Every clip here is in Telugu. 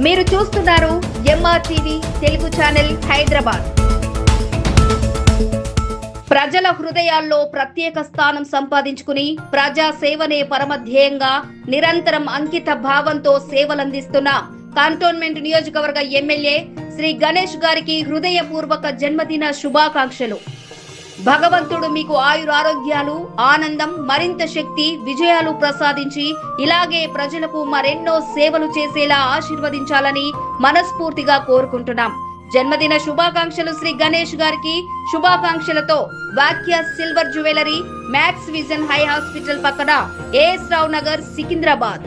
మీరు చూస్తున్నారు ఎంఆర్టీవీ తెలుగు ఛానల్ హైదరాబాద్. ప్రజల హృదయాల్లో ప్రత్యేక స్థానం సంపాదించుకుని ప్రజా సేవనే పరమధ్యేయంగా నిరంతరం అంకిత భావంతో సేవలందిస్తున్న కంటోన్మెంట్ నియోజకవర్గ ఎమ్మెల్యే శ్రీ గణేష్ గారికి హృదయపూర్వక జన్మదిన శుభాకాంక్షలు. భగవంతుడు మీకు ఆయురారోగ్యాలు, ఆనందం, మరింత శక్తి, విజయాలు ప్రసాదించి ఇలాగే ప్రజలకు మరెన్నో సేవలు చేసేలా ఆశీర్వదించాలని మనస్ఫూర్తిగా కోరుకుంటున్నాం. జన్మదిన శుభాకాంక్షలు శ్రీ గణేష్ గారికి. శుభాకాంక్షలతో వాక్య silver jewellery, max vision high hospital పక్కన, ఏఎస్ రావు నగర్, సికింద్రాబాద్.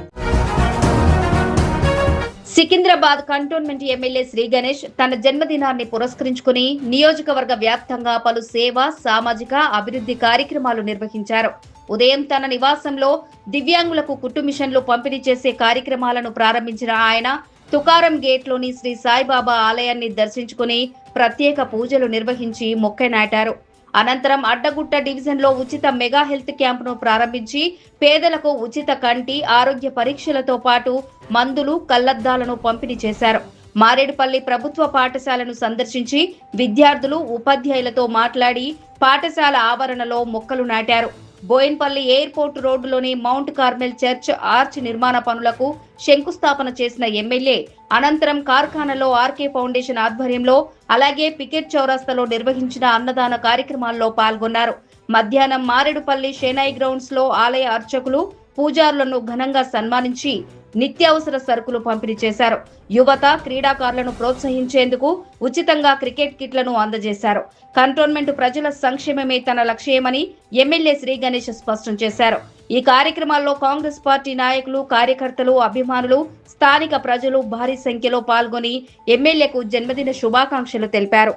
సికింద్రాబాద్ కంటోన్మెంట్ ఎమ్మెల్యే శ్రీ గణేష్ తన జన్మదినాన్ని పురస్కరించుకుని నియోజకవర్గ వ్యాప్తంగా పలు సేవా, సామాజిక అభివృద్ధి కార్యక్రమాలు నిర్వహించారు. ఉదయం తన నివాసంలో దివ్యాంగులకు కుట్టు మిషన్లు పంపిణీ చేసే కార్యక్రమాలను ప్రారంభించిన ఆయన తుకారం గేట్లోని శ్రీ సాయిబాబా ఆలయాన్ని దర్శించుకుని ప్రత్యేక పూజలు నిర్వహించి మొక్క నాటారు. అనంతరం అడ్డగుట్ట డివిజన్ లో ఉచిత మెగా హెల్త్ క్యాంపును ప్రారంభించి పేదలకు ఉచిత కంటి ఆరోగ్య పరీక్షలతో పాటు మందులు, కళ్లద్దాలను పంపిణీ చేశారు. మారేడుపల్లి ప్రభుత్వ పాఠశాలను సందర్శించి విద్యార్థులు, ఉపాధ్యాయులతో మాట్లాడి పాఠశాల ఆవరణలో మొక్కలు నాటారు. బోయిన్పల్లి ఎయిర్పోర్ట్ రోడ్డులోని మౌంట్ కార్మెల్ చర్చ్ ఆర్చ్ నిర్మాణ పనులకు శంకుస్థాపన చేసిన ఎమ్మెల్యే అనంతరం కార్ఖానాలో ఆర్కే ఫౌండేషన్ ఆధ్వర్యంలో, అలాగే పికెట్ చౌరస్తాలో నిర్వహించిన అన్నదాన కార్యక్రమాల్లో పాల్గొన్నారు. మధ్యాహ్నం మారేడుపల్లి షెనాయి గ్రౌండ్స్ లో ఆలయ అర్చకులు, పూజారులను ఘనంగా సన్మానించి నిత్యావసర సరుకులు పంపిణీ చేశారు. యువత, క్రీడాకారులను ప్రోత్సహించేందుకు ఉచితంగా క్రికెట్ కిట్లను అందజేశారు. కంటోన్మెంట్ ప్రజల సంక్షేమమే తన లక్ష్యమని ఎమ్మెల్యే శ్రీ గణేష్ స్పష్టం చేశారు. ఈ కార్యక్రమాల్లో కాంగ్రెస్ పార్టీ నాయకులు, కార్యకర్తలు, అభిమానులు, స్థానిక ప్రజలు భారీ సంఖ్యలో పాల్గొని ఎమ్మెల్యేకు జన్మదిన శుభాకాంక్షలు తెలిపారు.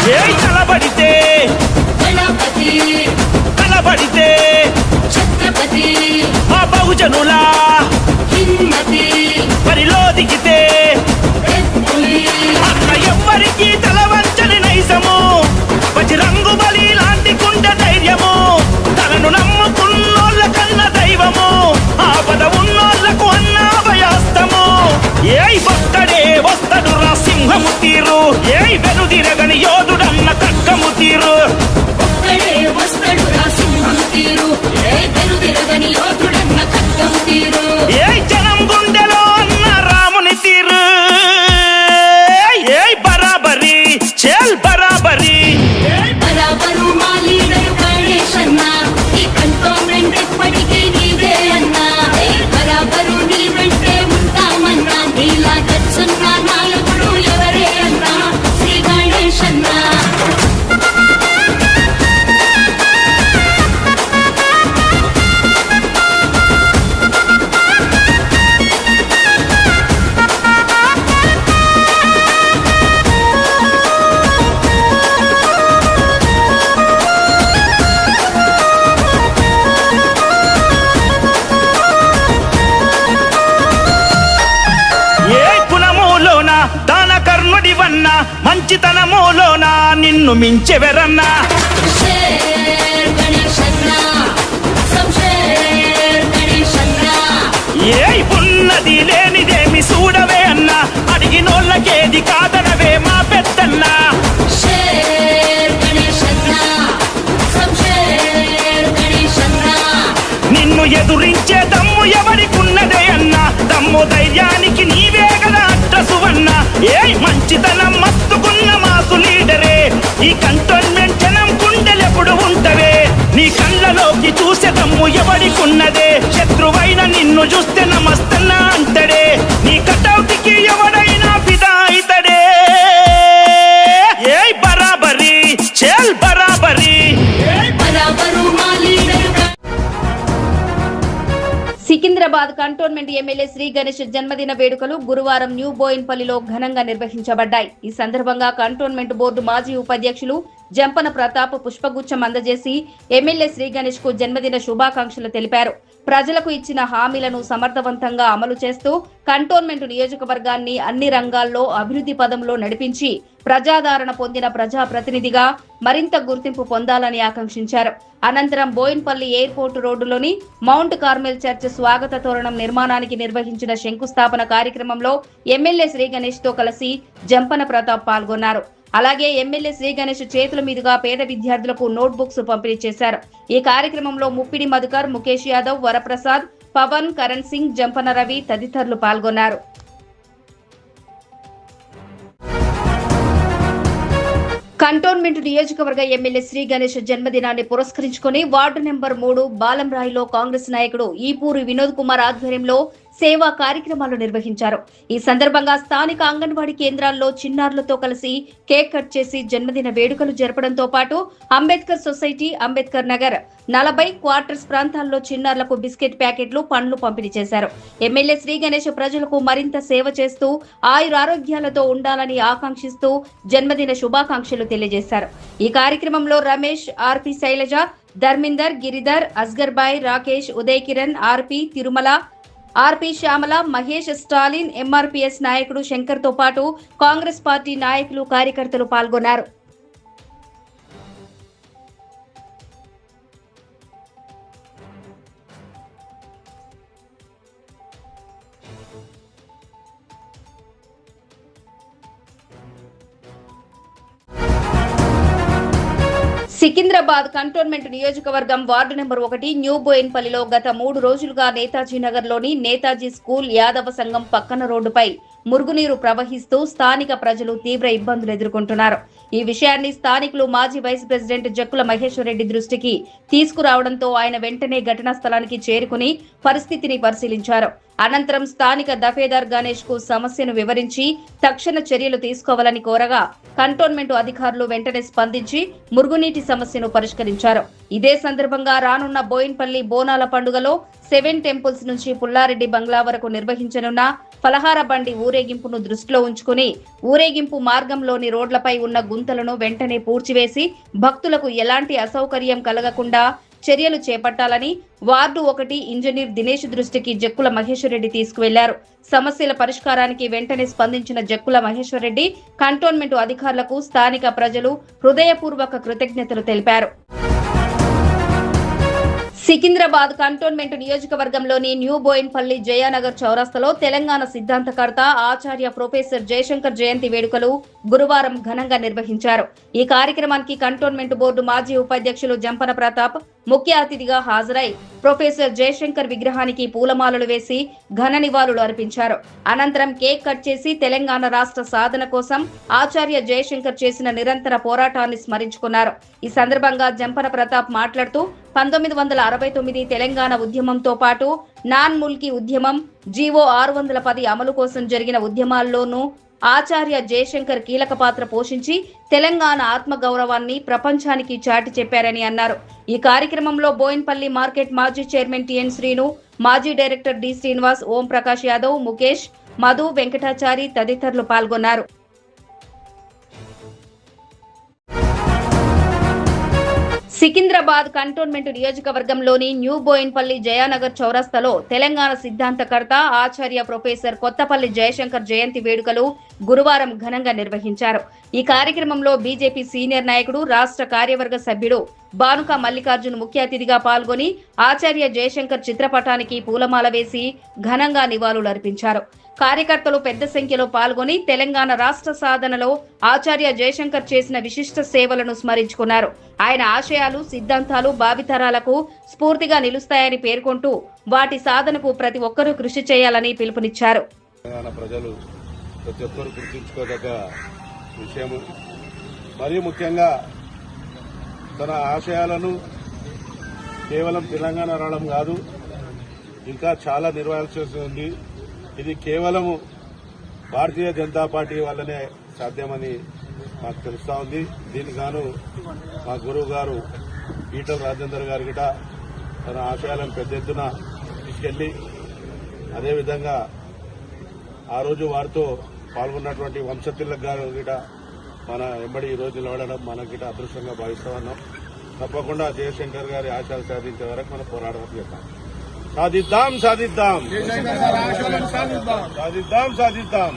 ఎవ్వరికి తలవంచని నైజము, వజ్రంగు బలి లాంటి కుండ ధైర్యము, తనను నమ్ముకున్నోళ్ళ కన్న దైవము, ఆపద ఉన్నోళ్లకు అన్నాభయాస్తము. ఏయ్ ఒక్కడే వస్తడు రా సింహము తీరు, ఏయ్ వెనుదిరగని యోధుడన్న కక్కము తీరు. ఒక్కడే వస్తడు రా సింహము తీరు, ఏయ్ వెనుదిరగని యోధుడన్న కక్కము తీరు. ఏయ్ జనం గుండెలో అన్న రాముని తీరు, ఏయ్ బరాబరి చెల్ బరాబరి. బరాబరు మా లీడరు గణేష్ అన్నా, ఈ కంటోన్మెంట్ ఎప్పటికీ నీదే అన్నా. బరాబరు నీ వెంటే ఉంటామన్నా, నీలా గచ్చున్న నాయకుడు ఎవరే అన్నా, శ్రీ గణేష్ అన్నా. మంచితనములోనా నిన్ను మించెవరన్నా, ఏ ఉన్నది లేనిదేమి చూడవే అన్నా, అడిగినోళ్ళకేది కాదనవే మా పెద్దన్నా. నిన్ను ఎదురించే దమ్ము ఎవరికున్నదే అన్నా, దమ్ము ధైర్యానికి నీవే గదా అడ్రసు అన్నా. ఏ మంచితనం మస్తుకున్న మాసు లీడరే, ఈ కంటోన్మెంట్ జనం గుండెలెప్పుడు ఉంటవే. నీ కళ్ళలోకి చూసే దమ్ము ఎవరికున్నదే, శత్రువైన నిన్ను చూస్తే నమస్తన్నా అంటడే. నీ కటౌటికి ఎవడైనా ఫిదా అయితడే. ఏ బరాబరి చెల్ బరాబరి. సికింద్రాబాద్ కంటోన్మెంట్ ఎమ్మెల్యే శ్రీ గణేష్ జన్మదిన వేడుకలు గురువారం న్యూ బోయిన్పల్లిలో ఘనంగా నిర్వహించబడ్డాయి. ఈ సందర్భంగా కంటోన్మెంట్ బోర్డు మాజీ ఉపాధ్యక్షులు జంపన ప్రతాప్ పుష్పగుచ్చం అందజేసి ఎమ్మెల్యే శ్రీ గణేష్ కు జన్మదిన శుభాకాంక్షలు తెలిపారు. ప్రజలకు ఇచ్చిన హామీలను సమర్థవంతంగా అమలు చేస్తూ కంటోన్మెంట్ నియోజకవర్గాన్ని అన్ని రంగాల్లో అభివృద్ధి పదంలో నడిపించి ప్రజాదరణ పొందిన ప్రజాప్రతినిధిగా మరింత గుర్తింపు పొందాలని ఆకాంక్షించారు. అనంతరం బోయిన్పల్లి ఎయిర్పోర్టు రోడ్డులోని మౌంట్ కార్మెల్ చర్చ్ స్వాగత తోరణం నిర్మాణానికి నిర్వహించిన శంకుస్థాపన కార్యక్రమంలో ఎమ్మెల్యే శ్రీ గణేష్ తో కలిసి జంపన ప్రతాప్ పాల్గొన్నారు. అలాగే ఎమ్మెల్యే శ్రీ గణేష్ చేతుల మీదుగా పేద విద్యార్థులకు నోట్ బుక్స్ పంపిణీ చేశారు. ఈ కార్యక్రమంలో ముప్పిడి మధుకర్, ముఖేష్ యాదవ్, వరప్రసాద్, పవన్, కరణ్ సింగ్, జంపన రవి తదితరులు పాల్గొన్నారు. కంటోన్మెంట్ నియోజకవర్గ ఎమ్మెల్యే శ్రీ గణేష్ జన్మదినాన్ని పురస్కరించుకుని వార్డు నెంబర్ 3 బాలంరాయిలో కాంగ్రెస్ నాయకుడు ఈపూరి వినోద్ కుమార్ ఆధ్వర్యంలో సేవా కార్యక్రమాలు నిర్వహించారు. ఈ సందర్భంగా స్థానిక అంగన్వాడీ కేంద్రాల్లో చిన్నారులతో కలిసి కేక్ కట్ చేసి జన్మదిన వేడుకలు జరపడంతో పాటు అంబేద్కర్ సొసైటీ, అంబేద్కర్ నగర్, 40 క్వార్టర్స్ ప్రాంతాల్లో చిన్నారులకు బిస్కెట్ ప్యాకెట్లు, పండ్లు పంపిణీ చేశారు. ఎమ్మెల్యే శ్రీ గణేష్ ప్రజలకు మరింత సేవ చేస్తూ ఆయురారోగ్యాలతో ఉండాలని ఆకాంక్షిస్తూ జన్మదిన శుభాకాంక్షలు తెలియజేశారు. ఈ కార్యక్రమంలో రమేష్, ఆర్పి శైలజ, ధర్మిందర్, గిరిధర్, అస్గర్ బాయ్, రాకేష్, ఉదయ్ కిరణ్, ఆర్పి తిరుమల, ఆర్పి శ్యామల, మహేష్, స్టాలిన్, ఎంఆర్పీఎస్ నాయకుడు శంకర్ తో పాటు కాంగ్రెస్ పార్టీ నాయకులు, కార్యకర్తలు పాల్గొన్నారు. సికింద్రాబాద్ కంటోన్మెంట్ నియోజకవర్గం వార్డు నెంబర్ 1 న్యూ బోయిన్పల్లిలో గత 3 రోజులుగా నేతాజీ నగర్లోని నేతాజీ స్కూల్ యాదవ సంఘం పక్కన రోడ్డుపై మురుగునీరు ప్రవహిస్తూ స్థానిక ప్రజలు తీవ్ర ఇబ్బందులు ఎదుర్కొంటున్నారు. ఈ విషయాన్ని స్థానికులు మాజీ వైస్ ప్రెసిడెంట్ జక్కుల మహేశ్వర్ రెడ్డి దృష్టికి తీసుకురావడంతో ఆయన వెంటనే ఘటనా స్థలానికి చేరుకుని పరిస్థితిని పరిశీలించారు. అనంతరం స్థానిక దఫేదార్ గణేష్ కు సమస్యను వివరించి తక్షణ చర్యలు తీసుకోవాలని కోరగా కంటోన్మెంట్ అధికారులు వెంటనే స్పందించి మురుగునీటి సమస్యను పరిష్కరించారు. ఇదే సందర్భంగా రానున్న బోయిన్పల్లి బోనాల పండుగలో 7 టెంపుల్స్ నుంచి పుల్లారెడ్డి బంగ్లా వరకు నిర్వహించనున్న ఫలహార బండి ఊరేగింపును దృష్టిలో ఉంచుకుని ఊరేగింపు మార్గంలోని రోడ్లపై ఉన్న గుంతలను వెంటనే పూడ్చివేసి భక్తులకు ఎలాంటి అసౌకర్యం కలగకుండా చర్యలు చేపట్టాలని వార్డు 1 ఇంజనీర్ దినేష్ దృష్టికి జక్కుల మహేశ్వర్ రెడ్డి తీసుకువెళ్లారు. సమస్యల పరిష్కారానికి వెంటనే స్పందించిన జక్కుల మహేశ్వర్ రెడ్డి కంటోన్మెంట్ అధికారులకు స్థానిక ప్రజలు హృదయపూర్వక కృతజ్ఞతలు తెలిపారు. సికింద్రాబాద్ కంటోన్మెంట్ నియోజకవర్గంలోని న్యూ బోయిన్పల్లి జయానగర్ చౌరస్తాలో తెలంగాణ సిద్ధాంతకర్త ఆచార్య ప్రొఫెసర్ జయశంకర్ జయంతి వేడుకలు గురువారం ఘనంగా నిర్వహించారు. ఈ కార్యక్రమానికి కంటోన్మెంట్ బోర్డు మాజీ ఉపాధ్యక్షులు జంపన ప్రతాప్ ముఖ్య అతిథిగా హాజరై ప్రొఫెసర్ జయశంకర్ విగ్రహానికి పూలమాలలు వేసి ఘన నివాళులు అర్పించారు. అనంతరం కేక్ కట్ చేసి తెలంగాణ రాష్ట్ర సాధన కోసం ఆచార్య జయశంకర్ చేసిన నిరంతర పోరాటాన్ని స్మరించుకున్నారు. ఈ సందర్భంగా జంపన ప్రతాప్ మాట్లాడుతూ 1969 తెలంగాణ ఉద్యమంతో పాటు నాన్ ముల్కీ ఉద్యమం, జీవో 610 అమలు కోసం జరిగిన ఉద్యమాల్లోనూ ఆచార్య జయశంకర్ కీలక పాత్ర పోషించి తెలంగాణ ఆత్మగౌరవాన్ని ప్రపంచానికి చాటి చెప్పారని అన్నారు. ఈ కార్యక్రమంలో బోయిన్పల్లి మార్కెట్ మాజీ చైర్మన్ టిఎన్ శ్రీను, మాజీ డైరెక్టర్ డి శ్రీనివాస్, ఓం ప్రకాష్ యాదవ్, ముఖేష్, మధు, వెంకటాచారి తదితరులు పాల్గొన్నారు. సికింద్రాబాద్ కంటోన్మెంట్ నియోజకవర్గంలోని న్యూ బోయిన్పల్లి జయానగర్ చౌరస్తాలో తెలంగాణ సిద్ధాంతకర్త ఆచార్య ప్రొఫెసర్ కొత్తపల్లి జయశంకర్ జయంతి వేడుకలు గురువారం ఘనంగా నిర్వహించారు. ఈ కార్యక్రమంలో బీజేపీ సీనియర్ నాయకుడు, రాష్ట్ర కార్యవర్గ సభ్యుడు బానుక మల్లికార్జున్ ముఖ్య అతిథిగా పాల్గొని ఆచార్య జయశంకర్ చిత్రపటానికి పూలమాల వేసి ఘనంగా నివాళులు అర్పించారు. కార్యకర్తలు పెద్ద సంఖ్యలో పాల్గొని తెలంగాణ రాష్ట్ర సాధనలో ఆచార్య జయశంకర్ చేసిన విశిష్ట సేవలను స్మరించుకున్నారు. ఆయన ఆశయాలు, సిద్ధాంతాలు భావితరాలకు స్ఫూర్తిగా నిలుస్తాయని పేర్కొంటూ వాటి సాధనకు ప్రతి ఒక్కరూ కృషి చేయాలని పిలుపునిచ్చారు. ప్రజలు ప్రతి ఒక్కరు గుర్తుంచుకోదగ్గ విషయము. మరీ ముఖ్యంగా తన ఆశయాలను కేవలం తెలంగాణ రావడం కాదు, ఇంకా చాలా నిర్వహించాల్సి ఉంది. ఇది కేవలము భారతీయ జనతా పార్టీ వల్లనే సాధ్యమని మాకు తెలుస్తా ఉంది. దీనికి గాను మా గురువు గారు ఈటల రాజేందర్ గారు గిట తన ఆశయాలను పెద్ద ఎత్తున తీసుకెళ్లి, అదేవిధంగా ఆ రోజు వారితో పాల్గొన్నటువంటి వంశతిలక్ గారు గిట మన వెంబడి ఈ రోజు నిలబడడం మన గిట అదృష్టంగా భావిస్తా ఉన్నాం. తప్పకుండా జయశంకర్ గారి ఆశయాలు సాధించే వరకు మనం పోరాటం చేస్తాం. సాధిద్దాం సాధిద్దాం సాధిద్దాం సాధిద్దాం.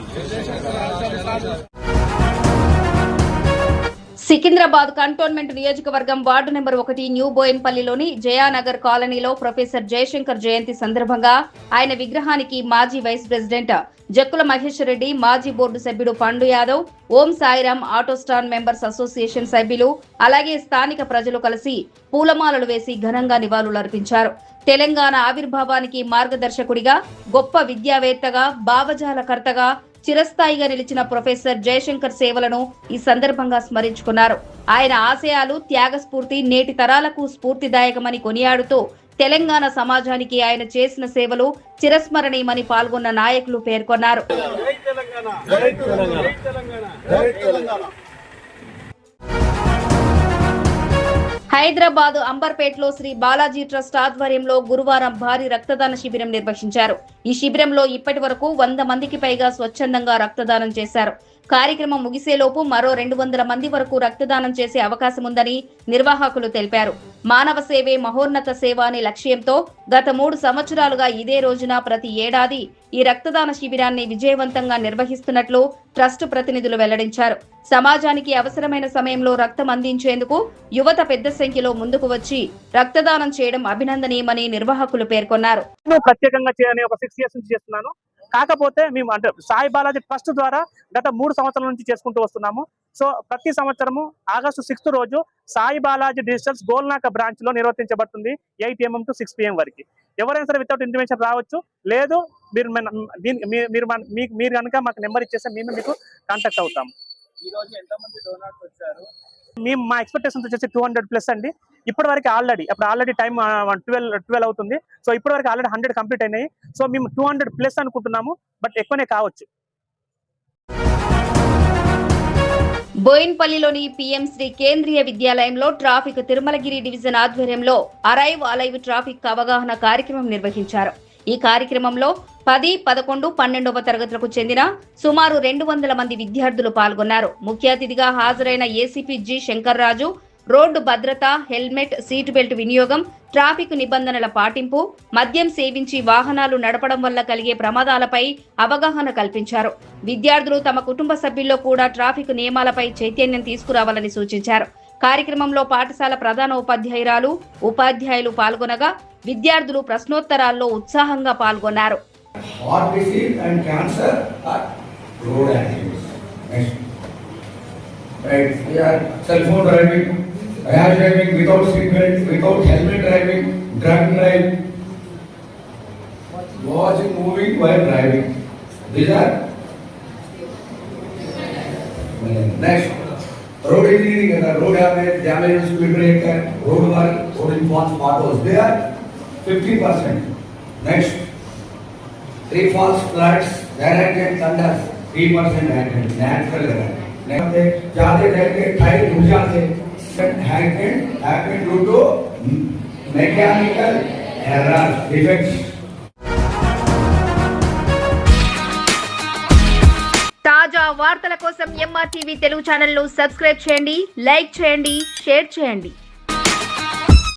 సికింద్రాబాద్ కంటోన్మెంట్ నియోజకవర్గం వార్డు నెంబర్ 1 న్యూ బోయిన్పల్లిలోని జయానగర్ కాలనీలో ప్రొఫెసర్ జయశంకర్ జయంతి సందర్భంగా ఆయన విగ్రహానికి మాజీ వైస్ ప్రెసిడెంట్ జక్కుల మహేశ్వర్ రెడ్డి, మాజీ బోర్డు సభ్యుడు పండు యాదవ్, ఓం సాయిరాం ఆటోస్టాన్ మెంబర్స్ అసోసియేషన్ సభ్యులు, అలాగే స్థానిక ప్రజలు కలిసి పూలమాలలు వేసి ఘనంగా నివాళులర్పించారు. తెలంగాణ ఆవిర్భావానికి మార్గదర్శకుడిగా, గొప్ప విద్యావేత్తగా, భావజాలకర్తగా చిరస్థాయిగా నిలిచిన ప్రొఫెసర్ జయశంకర్ సేవలను ఈ సందర్భంగా స్మరించుకున్నారు. ఆయన ఆశయాలు, త్యాగస్ఫూర్తి నేటి తరాలకు స్ఫూర్తిదాయకమని కొనియాడుతూ తెలంగాణ సమాజానికి ఆయన చేసిన సేవలు చిరస్మరణీయమని పాల్గొన్న నాయకులు పేర్కొన్నారు. హైదరాబాద్ అంబర్పేటలో శ్రీ బాలాజీ ట్రస్ట్ ఆధ్వర్యంలో గురువారం భారీ రక్తదాన శిబిరం నిర్వహించారు. ఈ శిబిరంలో ఇప్పటి వరకు 100 మందికి పైగా స్వచ్ఛందంగా రక్తదానం చేశారు. కార్యక్రమం ముగిసేలోపు మరో 200 మంది వరకు రక్తదానం చేసే అవకాశం ఉందని నిర్వాహకులు తెలిపారు. మానవ సేవే మహోన్నత సేవ అనే లక్ష్యంతో గత 3 సంవత్సరాలుగా ఇదే రోజున ప్రతి ఏడాది ఈ రక్తదాన శిబిరాన్ని విజయవంతంగా నిర్వహిస్తున్నట్లు ట్రస్ట్ ప్రతినిధులు వెల్లడించారు. సమాజానికి అవసరమైన సమయంలో రక్తం అందించేందుకు యువత పెద్ద సంఖ్యలో ముందుకు వచ్చి రక్తదానం చేయడం అభినందనీయమని నిర్వాహకులు పేర్కొన్నారు. ప్రత్యేకంగా 6 years నుంచి చేస్తున్నాను. కాకపోతే మేము అంటే సాయి బాలాజీ ట్రస్ట్ ద్వారా గత 3 సంవత్సరాల నుంచి చేసుకుంటూ వస్తున్నాము. సో ప్రతి సంవత్సరము ఆగస్టు 6 రోజు సాయి బాలాజీ డిజిటల్స్ గోల్నాక బ్రాంచ్ లో నిర్వర్తించబడుతుంది 8 AM to 6 PM వరకు. ఎవరైనా సరే వితౌట్ ఇంటిమేషన్ రావచ్చు. లేదు మీరు కనుక మాకు నెంబర్ ఇచ్చేస్తే మేము మీకు కాంటాక్ట్ అవుతాము. ఈ రోజు ఎంతమంది డోనర్స్ వచ్చారు? మేము మా ఎక్స్పెక్టేషన్స్ వచ్చేసి 200+ అండి. ఇప్పటి వరకు ఆల్రెడీ టైం 12 అవుతుంది. సో ఇప్పటి వరకు ఆల్రెడీ 100 కంప్లీట్ అయినాయి. సో మేము 200+ అనుకుంటున్నాము, బట్ ఎక్కువనే కావచ్చు. బోయిన్పల్లిలోని PM శ్రీ కేంద్రీయ విద్యాలయంలో ట్రాఫిక్ తిరుమలగిరి డివిజన్ ఆధ్వర్యంలో అరైవ్ అలైవ్ ట్రాఫిక్ అవగాహన కార్యక్రమం నిర్వహించారు. ఈ కార్యక్రమంలో 10, 11, 12వ తరగతులకు చెందిన సుమారు 200 మంది విద్యార్థులు పాల్గొన్నారు. ముఖ్య అతిథిగా హాజరైన ఏసీపీ జి శంకర్రాజు రోడ్డు భద్రత, హెల్మెట్, సీటు బెల్ట్ వినియోగం, ట్రాఫిక్ నిబంధనల పాటింపు, మద్యం సేవించి వాహనాలు నడపడం వల్ల కలిగే ప్రమాదాలపై అవగాహన కల్పించారు. విద్యార్థులు తమ కుటుంబ సభ్యుల్లో కూడా ట్రాఫిక్ నియమాలపై చైతన్యం తీసుకురావాలని సూచించారు. కార్యక్రమంలో పాఠశాల ప్రధాన ఉపాధ్యాయురాలు, ఉపాధ్యాయులు పాల్గొనగా విద్యార్థులు ప్రశ్నోత్తరాల్లో ఉత్సాహంగా పాల్గొన్నారు. Heart disease and cancer are road accidents. Next. Right. Yeah. Cell phone driving, rash driving without seat belt, without helmet driving, drunk driving, watching movie while driving. These are next. Road engineering and road damage, speed breaker, road work, road enforcement potholes. They are 50%. Next. 3 false floods, directed thunders, 3% accident, natural error. Next, जाते जाते टायर घुस जाते, accident due to mechanical errors, defects. తాజా వార్తల కోసం MRTV తెలుగు ఛానల్ ను సబ్స్క్రైబ్ చేయండి, లైక్ చేయండి, షేర్ చేయండి.